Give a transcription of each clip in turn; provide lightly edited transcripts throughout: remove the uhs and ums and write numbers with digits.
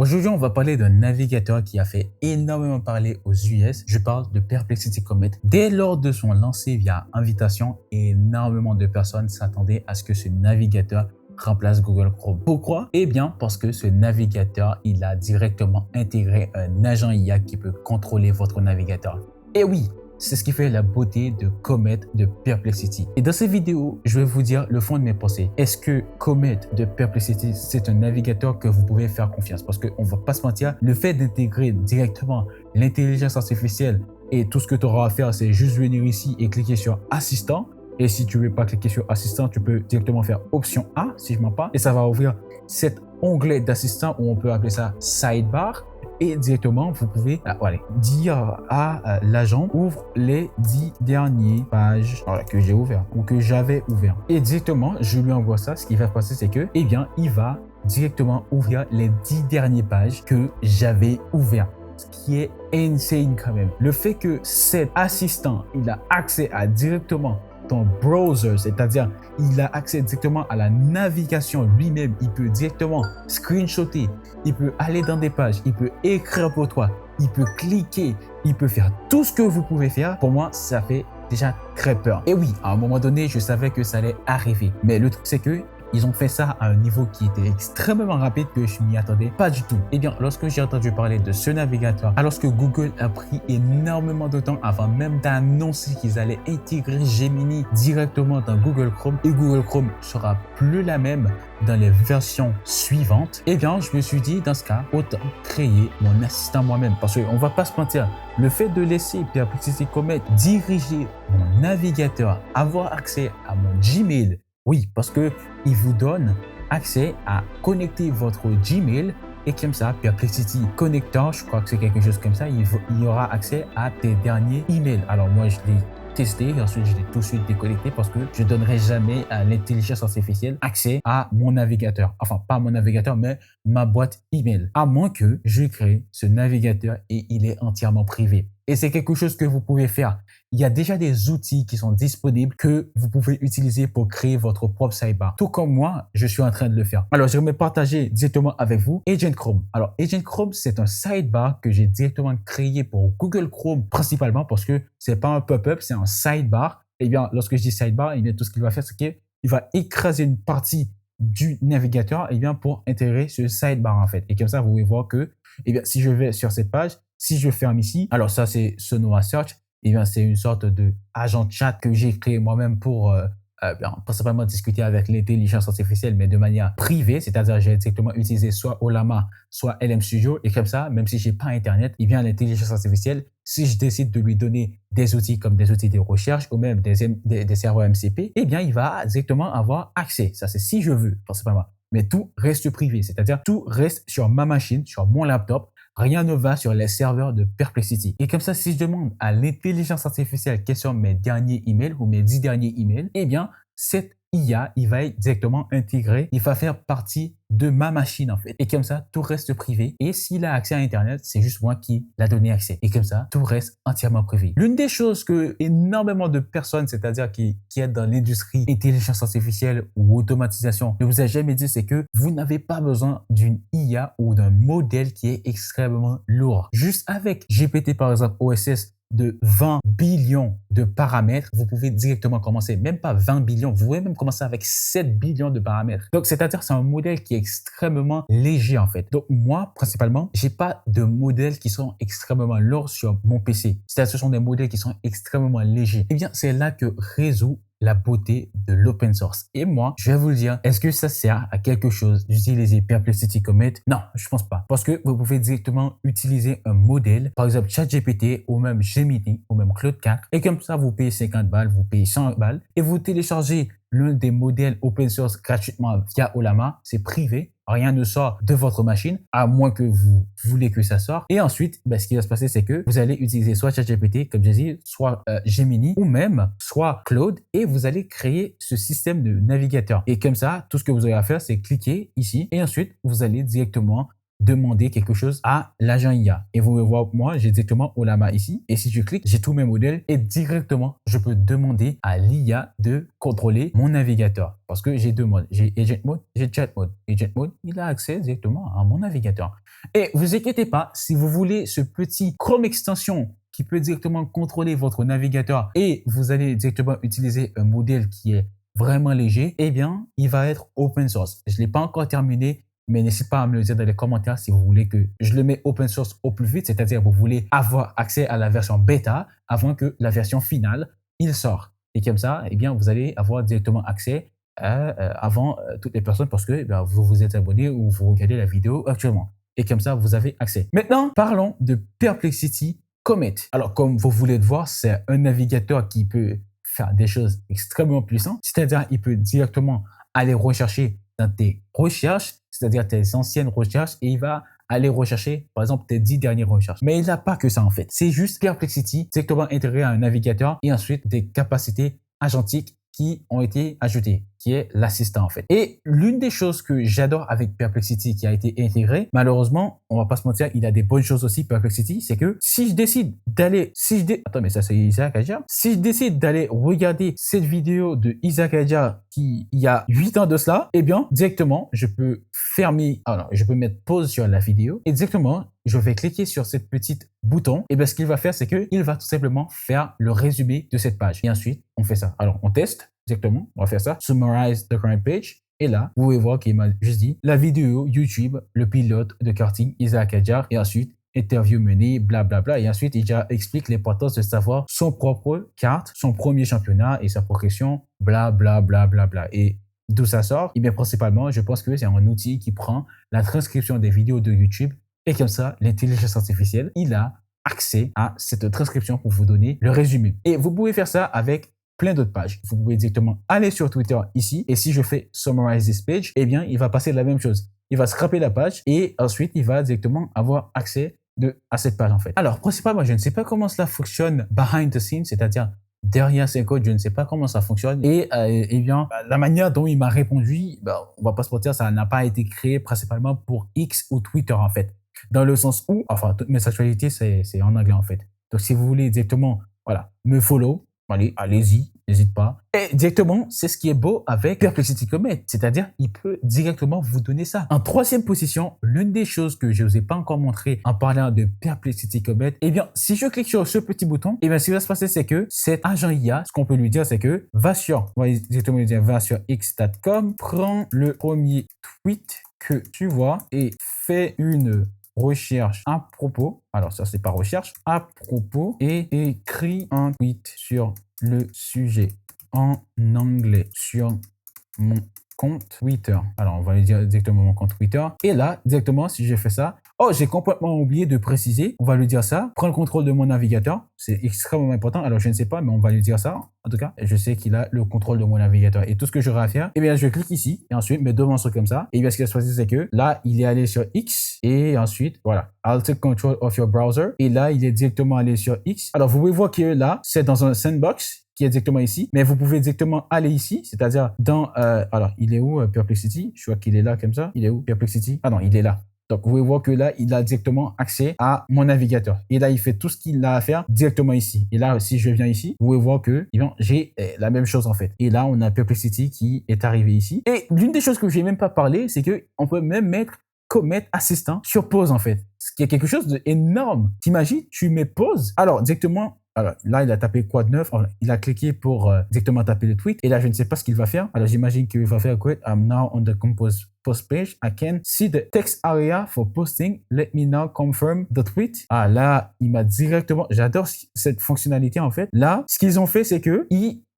Aujourd'hui, on va parler d'un navigateur qui a fait énormément parler aux US. Je parle de Perplexity Comet. Dès lors de son lancé via invitation, énormément de personnes s'attendaient à ce que ce navigateur remplace Google Chrome. Pourquoi? Eh bien, parce que ce navigateur, il a directement intégré un agent IA qui peut contrôler votre navigateur. Et oui, c'est ce qui fait la beauté de Comet de Perplexity. Et dans cette vidéo, je vais vous dire le fond de mes pensées. Est-ce que Comet de Perplexity, c'est un navigateur que vous pouvez faire confiance? Parce qu'on ne va pas se mentir, le fait d'intégrer directement l'intelligence artificielle et tout ce que tu auras à faire, c'est juste venir ici et cliquer sur Assistant. Et si tu ne veux pas cliquer sur Assistant, tu peux directement faire Option A, si je ne mens pas. Et ça va ouvrir cet onglet d'assistant où on peut appeler ça Sidebar. Et directement, vous pouvez dire à l'agent ouvre les 10 dernières pages que j'ai ouvertes ou que j'avais ouvertes. Et directement, je lui envoie ça. Ce qui va se passer, c'est que, eh bien, il va directement ouvrir les 10 dernières pages que j'avais ouvertes. Ce qui est insane quand même. Le fait que cet assistant, il a accès à directement ton browser, c'est-à-dire il a accès directement à la navigation lui-même, il peut directement screenshotter, il peut aller dans des pages, il peut écrire pour toi, il peut cliquer, il peut faire tout ce que vous pouvez faire. Pour moi, ça fait déjà très peur. Et oui, à un moment donné, je savais que ça allait arriver. Mais le truc, c'est que ils ont fait ça à un niveau qui était extrêmement rapide que je m'y attendais pas du tout. Eh bien, lorsque j'ai entendu parler de ce navigateur, alors que Google a pris énormément de temps avant même d'annoncer qu'ils allaient intégrer Gemini directement dans Google Chrome et Google Chrome sera plus la même dans les versions suivantes, eh bien, je me suis dit, dans ce cas, autant créer mon assistant moi-même. Parce qu'on va pas se mentir, le fait de laisser Perplexity Comet diriger mon navigateur, avoir accès à mon Gmail, oui, parce que il vous donne accès à connecter votre Gmail et comme ça, Perplexity Connector, je crois que c'est quelque chose comme ça, il y aura accès à tes derniers emails. Alors moi, je l'ai testé et ensuite je l'ai tout de suite déconnecté parce que je ne donnerai jamais à l'intelligence artificielle accès à mon navigateur. Enfin, pas mon navigateur, mais ma boîte email. À moins que je crée ce navigateur et il est entièrement privé. Et c'est quelque chose que vous pouvez faire. Il y a déjà des outils qui sont disponibles que vous pouvez utiliser pour créer votre propre sidebar. Tout comme moi, je suis en train de le faire. Alors, j'aimerais partager directement avec vous Agent Chrome. Alors, Agent Chrome, c'est un sidebar que j'ai directement créé pour Google Chrome principalement parce que c'est pas un pop-up, c'est un sidebar. Eh bien, lorsque je dis sidebar, eh bien, tout ce qu'il va faire, c'est qu'il va écraser une partie du navigateur eh bien, pour intégrer ce sidebar en fait. Et comme ça, vous pouvez voir que eh bien, si je vais sur cette page, si je ferme ici, alors ça c'est Sonora Search, eh bien c'est une sorte de agent chat que j'ai créé moi-même pour principalement discuter avec l'intelligence artificielle, mais de manière privée, c'est-à-dire j'ai directement utilisé soit Ollama, soit LM Studio, et comme ça, même si j'ai pas Internet, eh bien l'intelligence artificielle, si je décide de lui donner des outils comme des outils de recherche ou même des serveurs MCP, eh bien il va directement avoir accès. Ça c'est si je veux, principalement. Mais tout reste privé, c'est-à-dire tout reste sur ma machine, sur mon laptop. Rien ne va sur les serveurs de Perplexity. Et comme ça, si je demande à l'intelligence artificielle quels sont mes derniers emails ou mes 10 derniers emails, eh bien, cette IA, il va être directement intégré, il va faire partie de ma machine en fait. Et comme ça, tout reste privé. Et s'il a accès à Internet, c'est juste moi qui l'a donné accès. Et comme ça, tout reste entièrement privé. L'une des choses que énormément de personnes, c'est-à-dire qui est dans l'industrie intelligence artificielle ou automatisation, ne vous a jamais dit, c'est que vous n'avez pas besoin d'une IA ou d'un modèle qui est extrêmement lourd. Juste avec GPT par exemple, OSS, de 20 billions de paramètres, vous pouvez directement commencer, même pas 20 billions, vous pouvez même commencer avec 7 billions de paramètres. Donc, c'est-à-dire c'est un modèle qui est extrêmement léger en fait. Donc, moi, principalement, j'ai pas de modèles qui sont extrêmement lourds sur mon PC. C'est-à-dire ce sont des modèles qui sont extrêmement légers. Eh bien, c'est là que résout la beauté de l'open source. Et moi, je vais vous le dire, est-ce que ça sert à quelque chose d'utiliser Perplexity Comet? Non, je pense pas. Parce que vous pouvez directement utiliser un modèle, par exemple ChatGPT ou même Gemini ou même Claude 4. Et comme ça, vous payez 50 balles, vous payez 100 balles et vous téléchargez l'un des modèles open source gratuitement via Ollama. C'est privé. Rien ne sort de votre machine, à moins que vous voulez que ça sorte. Et ensuite, ce qui va se passer, c'est que vous allez utiliser soit ChatGPT, comme j'ai dit, soit Gemini, ou même soit Claude, et vous allez créer ce système de navigateur. Et comme ça, tout ce que vous avez à faire, c'est cliquer ici, et ensuite, vous allez directement demander quelque chose à l'agent IA. Et vous pouvez voir, moi, j'ai directement Ollama ici. Et si je clique, j'ai tous mes modèles et directement, je peux demander à l'IA de contrôler mon navigateur. Parce que j'ai deux modes. J'ai Agent Mode, j'ai Chat Mode. Agent Mode, il a accès directement à mon navigateur. Et vous inquiétez pas, si vous voulez ce petit Chrome extension qui peut directement contrôler votre navigateur et vous allez directement utiliser un modèle qui est vraiment léger, eh bien, il va être open source. Je ne l'ai pas encore terminé, mais n'hésitez pas à me le dire dans les commentaires si vous voulez que je le mets open source au plus vite, c'est-à-dire vous voulez avoir accès à la version bêta avant que la version finale, il sort. Et comme ça, eh bien, vous allez avoir directement accès avant toutes les personnes parce que vous vous êtes abonné ou vous regardez la vidéo actuellement. Et comme ça, vous avez accès. Maintenant, parlons de Perplexity Comet. Alors, comme vous voulez le voir, c'est un navigateur qui peut faire des choses extrêmement puissantes. C'est-à-dire, il peut directement aller rechercher dans tes recherches, c'est-à-dire tes anciennes recherches, et il va aller rechercher, par exemple, tes 10 dernières recherches. Mais il n'a pas que ça, en fait. C'est juste Perplexity directement intégré à un navigateur et ensuite des capacités agentiques qui ont été ajoutées, qui est l'assistant en fait. Et l'une des choses que j'adore avec Perplexity qui a été intégrée, malheureusement, on va pas se mentir, il a des bonnes choses aussi Perplexity, c'est que si je décide d'aller, attends mais ça c'est Isaac Adjar, si je décide d'aller regarder cette vidéo de Isaac Adjar qui il y a 8 ans de cela, eh bien directement je peux fermer, alors je peux mettre pause sur la vidéo et directement je vais cliquer sur cette petite bouton et bien ce qu'il va faire c'est qu'il va tout simplement faire le résumé de cette page et ensuite on fait ça. Alors on teste directement, on va faire ça, summarize the current page. Et là, vous pouvez voir qu'il m'a juste dit la vidéo YouTube, le pilote de karting Isaac Adjar et ensuite interview menée, blablabla. Et ensuite, il explique l'importance de savoir son propre kart, son premier championnat et sa progression, blablabla. Et d'où ça sort? Et bien, principalement, je pense que c'est un outil qui prend la transcription des vidéos de YouTube et comme ça, l'intelligence artificielle, il a accès à cette transcription pour vous donner le résumé. Et vous pouvez faire ça avec plein d'autres pages. Vous pouvez directement aller sur Twitter ici et si je fais summarize this page, eh bien, il va passer la même chose. Il va scraper la page et ensuite, il va directement avoir accès à cette page en fait. Alors, principalement, je ne sais pas comment cela fonctionne behind the scenes, c'est-à-dire derrière ces codes, je ne sais pas comment ça fonctionne. Et eh bien, la manière dont il m'a répondu, on va pas se mentir, ça n'a pas été créé principalement pour X ou Twitter en fait. Dans le sens où, enfin, toutes mes actualités, c'est en anglais en fait. Donc, si vous voulez directement, voilà, me follow, allez-y, n'hésite pas. Et directement, c'est ce qui est beau avec Perplexity Comet, c'est-à-dire il peut directement vous donner ça. En troisième position, l'une des choses que je ne vous ai pas encore montré en parlant de Perplexity Comet, eh bien, si je clique sur ce petit bouton, eh bien, ce qui va se passer, c'est que cet agent IA, ce qu'on peut lui dire, c'est que va sur x.com, prends le premier tweet que tu vois et fais une recherche à propos, alors ça c'est pas recherche, à propos et écris un tweet sur le sujet en anglais sur mon compte Twitter. Alors on va lui dire directement mon compte Twitter et là directement si je fais ça, oh j'ai complètement oublié de préciser, on va lui dire ça, prends le contrôle de mon navigateur, c'est extrêmement important, alors je ne sais pas mais on va lui dire ça, en tout cas je sais qu'il a le contrôle de mon navigateur et tout ce que j'aurai à faire, eh bien je clique ici et ensuite mes deux mentions comme ça et bien ce qui va se passer c'est que là il est allé sur X et ensuite voilà, I'll take control of your browser et là il est directement allé sur X. Alors vous pouvez voir que là c'est dans un sandbox qui est directement ici, mais vous pouvez directement aller ici, c'est-à-dire dans, alors il est où Perplexity? Je vois qu'il est là comme ça, il est où Perplexity? Ah non, il est là. Donc, vous pouvez voir que là, il a directement accès à mon navigateur. Et là, il fait tout ce qu'il a à faire directement ici. Et là, si je viens ici, vous pouvez voir que j'ai la même chose en fait. Et là, on a Perplexity qui est arrivé ici. Et l'une des choses que je n'ai même pas parlé, c'est qu'on peut même mettre Comet Assistant sur pause en fait. Ce qui est quelque chose d'énorme. T'imagines, tu mets pause. Alors, directement, alors là, il a tapé quoi de neuf? Il a cliqué pour directement taper le tweet. Et là, je ne sais pas ce qu'il va faire. Alors, j'imagine qu'il va faire quoi? I'm now on the compose post page. I can see the text area for posting. Let me now confirm the tweet. Ah, là, il m'a directement... J'adore cette fonctionnalité, en fait. Là, ce qu'ils ont fait, c'est que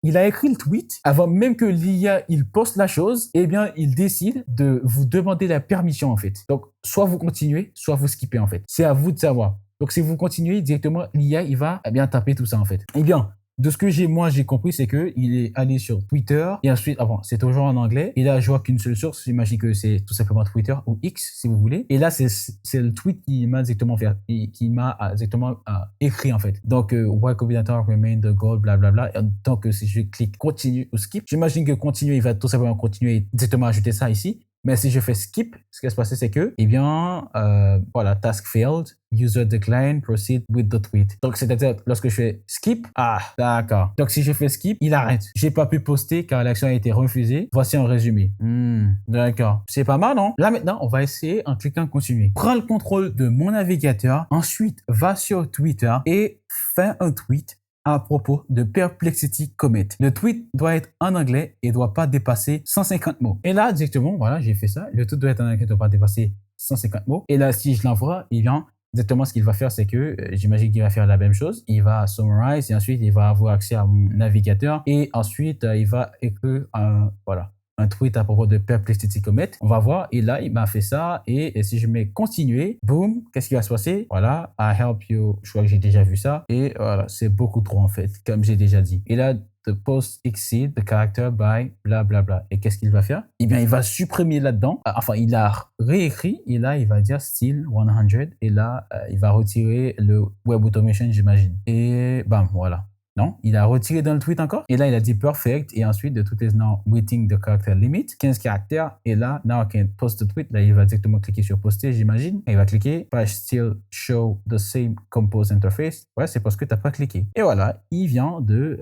il a écrit le tweet avant même que l'IA il poste la chose, eh bien il décide de vous demander la permission en fait. Donc soit vous continuez, soit vous skippez en fait. C'est à vous de savoir. Donc si vous continuez directement, l'IA il va bien taper tout ça en fait. Eh bien, de ce que j'ai compris, c'est que il est allé sur Twitter et ensuite, c'est toujours en anglais. Et là, je vois qu'une seule source. J'imagine que c'est tout simplement Twitter ou X, si vous voulez. Et là, c'est le tweet qui m'a directement écrit en fait. Donc, why Combinator remain the goal, blablabla. Donc, si je clique continue ou skip, j'imagine que continuer, il va tout simplement continuer et directement ajouter ça ici. Mais si je fais skip, ce qui va se passer, c'est que, eh bien, voilà, task failed, user decline, proceed with the tweet. Donc, c'est-à-dire, lorsque je fais skip, ah, d'accord. Donc, si je fais skip, il arrête. J'ai pas pu poster car l'action a été refusée. Voici un résumé. D'accord. C'est pas mal, non? Là, maintenant, on va essayer en cliquant continuer. Prends le contrôle de mon navigateur. Ensuite, va sur Twitter et fais un tweet à propos de Perplexity Comet. Le tweet doit être en anglais et doit pas dépasser 150 mots. Et là, directement, voilà, j'ai fait ça. Le tweet doit être en anglais et doit pas dépasser 150 mots. Et là, si je l'envoie, il vient exactement ce qu'il va faire, c'est que j'imagine qu'il va faire la même chose. Il va summarize et ensuite, il va avoir accès à mon navigateur et ensuite, il va écrire un tweet à propos de Perplexity Comet. On va voir. Et là, il m'a fait ça. Et si je mets continuer, boum, qu'est-ce qui va se passer? Voilà, I help you. Je crois que j'ai déjà vu ça. Et voilà, c'est beaucoup trop en fait, comme j'ai déjà dit. Et là, the post exceed the character by bla bla bla. Et qu'est-ce qu'il va faire? Eh bien, il va supprimer là-dedans. Enfin, il a réécrit. Et là, il va dire still 100. Et là, il va retirer le web automation, j'imagine. Et bam, voilà. Non, il a retiré dans le tweet encore. Et là, il a dit perfect. Et ensuite, the tweet is now waiting the character limit. 15 caractères. Et là, now I can post the tweet. Là, il va directement cliquer sur poster, j'imagine. Et il va cliquer. Page still show the same compose interface. Ouais, c'est parce que tu n'as pas cliqué. Et voilà, il vient de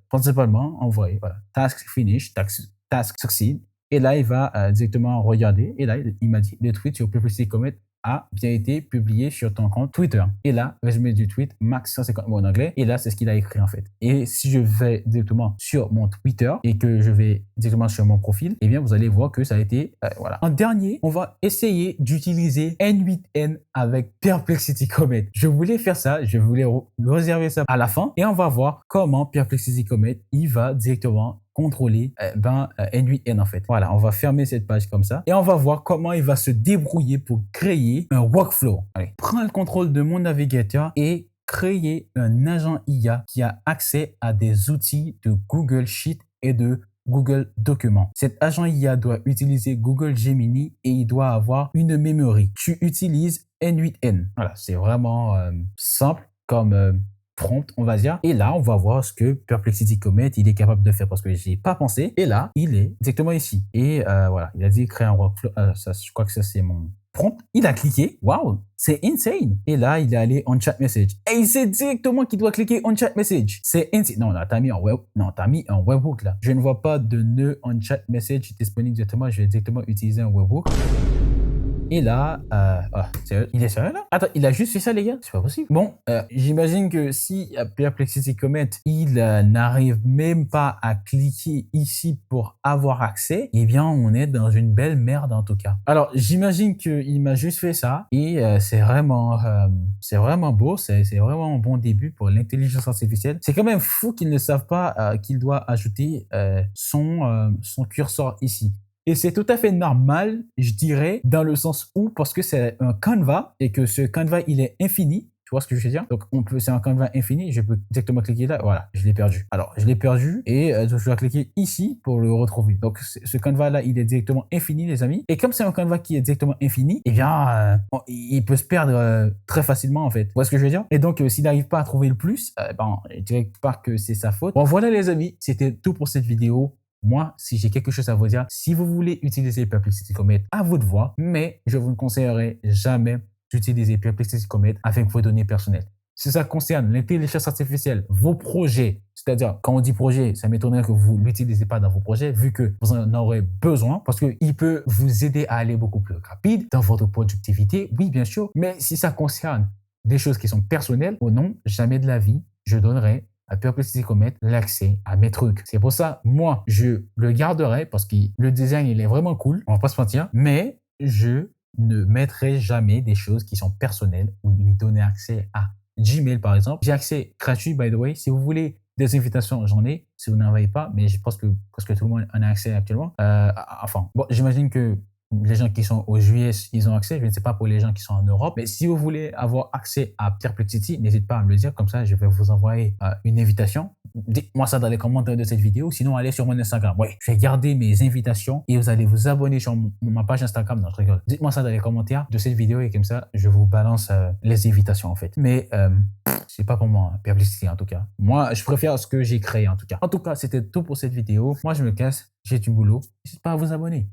principalement envoyer. Voilà, task finish, task succeed. Et là, il va directement regarder. Et là, il m'a dit le tweet sur Perplexity Comet a bien été publié sur ton compte Twitter. Et là, résumé du tweet, max 150 mots en anglais. Et là, c'est ce qu'il a écrit en fait. Et si je vais directement sur mon Twitter et que je vais directement sur mon profil, eh bien, vous allez voir que ça a été, voilà. En dernier, on va essayer d'utiliser N8N avec Perplexity Comet. Je voulais faire ça, je voulais réserver ça à la fin et on va voir comment Perplexity Comet, il va directement contrôler N8N en fait. Voilà, on va fermer cette page comme ça et on va voir comment il va se débrouiller pour créer un workflow. Allez, prends le contrôle de mon navigateur et créer un agent IA qui a accès à des outils de Google Sheet et de Google Documents. Cet agent IA doit utiliser Google Gemini et il doit avoir une memory. Tu utilises N8N. Voilà, c'est vraiment simple comme prompt, on va dire. Et là, on va voir ce que Perplexity Comet, il est capable de faire parce que j'ai pas pensé. Et là, il est directement ici. Et voilà, il a dit créer un workflow. Ça, je crois que ça, c'est mon prompt. Il a cliqué. Waouh, c'est insane. Et là, il est allé on chat message. Et il sait directement qu'il doit cliquer on chat message. C'est insane. Non, là, t'as mis un webhook là. Je ne vois pas de nœud on chat message disponible directement. Je vais directement utiliser un webhook. Et là, il est sérieux là? Attends, il a juste fait ça les gars? C'est pas possible. Bon, j'imagine que si Perplexity Comet, il n'arrive même pas à cliquer ici pour avoir accès, eh bien on est dans une belle merde en tout cas. Alors j'imagine qu'il m'a juste fait ça et c'est vraiment beau, c'est vraiment un bon début pour l'intelligence artificielle. C'est quand même fou qu'ils ne savent pas qu'il doit ajouter son curseur ici. Et c'est tout à fait normal, je dirais, dans le sens où, parce que c'est un canevas et que ce canevas, il est infini. Tu vois ce que je veux dire? Donc, c'est un canevas infini. Je peux directement cliquer là. Voilà, je l'ai perdu. Alors, je l'ai perdu et je dois cliquer ici pour le retrouver. Donc, ce canevas-là, il est directement infini, les amis. Et comme c'est un canevas qui est directement infini, eh bien, il peut se perdre très facilement, en fait. Tu vois ce que je veux dire? Et donc, s'il n'arrive pas à trouver le plus, je dirais pas que c'est sa faute. Bon, voilà, les amis. C'était tout pour cette vidéo. Moi, si j'ai quelque chose à vous dire, si vous voulez utiliser Perplexity Comet, à vous de voir, mais je vous ne conseillerais jamais d'utiliser Perplexity Comet avec vos données personnelles. Si ça concerne l'intelligence artificielle, vos projets, c'est-à-dire quand on dit projet, ça m'étonnerait que vous ne l'utilisez pas dans vos projets vu que vous en aurez besoin parce qu'il peut vous aider à aller beaucoup plus rapide dans votre productivité, oui bien sûr, mais si ça concerne des choses qui sont personnelles, ou non, jamais de la vie, je donnerai à Perplexity Comet l'accès à mes trucs. C'est pour ça, moi, je le garderai parce que le design, il est vraiment cool, on va pas se mentir, mais je ne mettrai jamais des choses qui sont personnelles ou lui donner accès à Gmail, par exemple. J'ai accès gratuit, by the way. Si vous voulez des invitations, j'en ai. Si vous n'en avez pas, mais je pense que presque tout le monde en a accès actuellement. Bon, j'imagine que les gens qui sont aux US, ils ont accès. Je ne sais pas pour les gens qui sont en Europe. Mais si vous voulez avoir accès à Perplexity, n'hésitez pas à me le dire. Comme ça, je vais vous envoyer une invitation. Dites-moi ça dans les commentaires de cette vidéo. Sinon, allez sur mon Instagram. Oui, je vais garder mes invitations et vous allez vous abonner sur ma page Instagram. Non, je rigole. Dites-moi ça dans les commentaires de cette vidéo et comme ça, je vous balance les invitations en fait. Mais c'est pas pour moi, Perplexity en tout cas. Moi, je préfère ce que j'ai créé en tout cas. En tout cas, c'était tout pour cette vidéo. Moi, je me casse. J'ai du boulot. N'hésitez pas à vous abonner.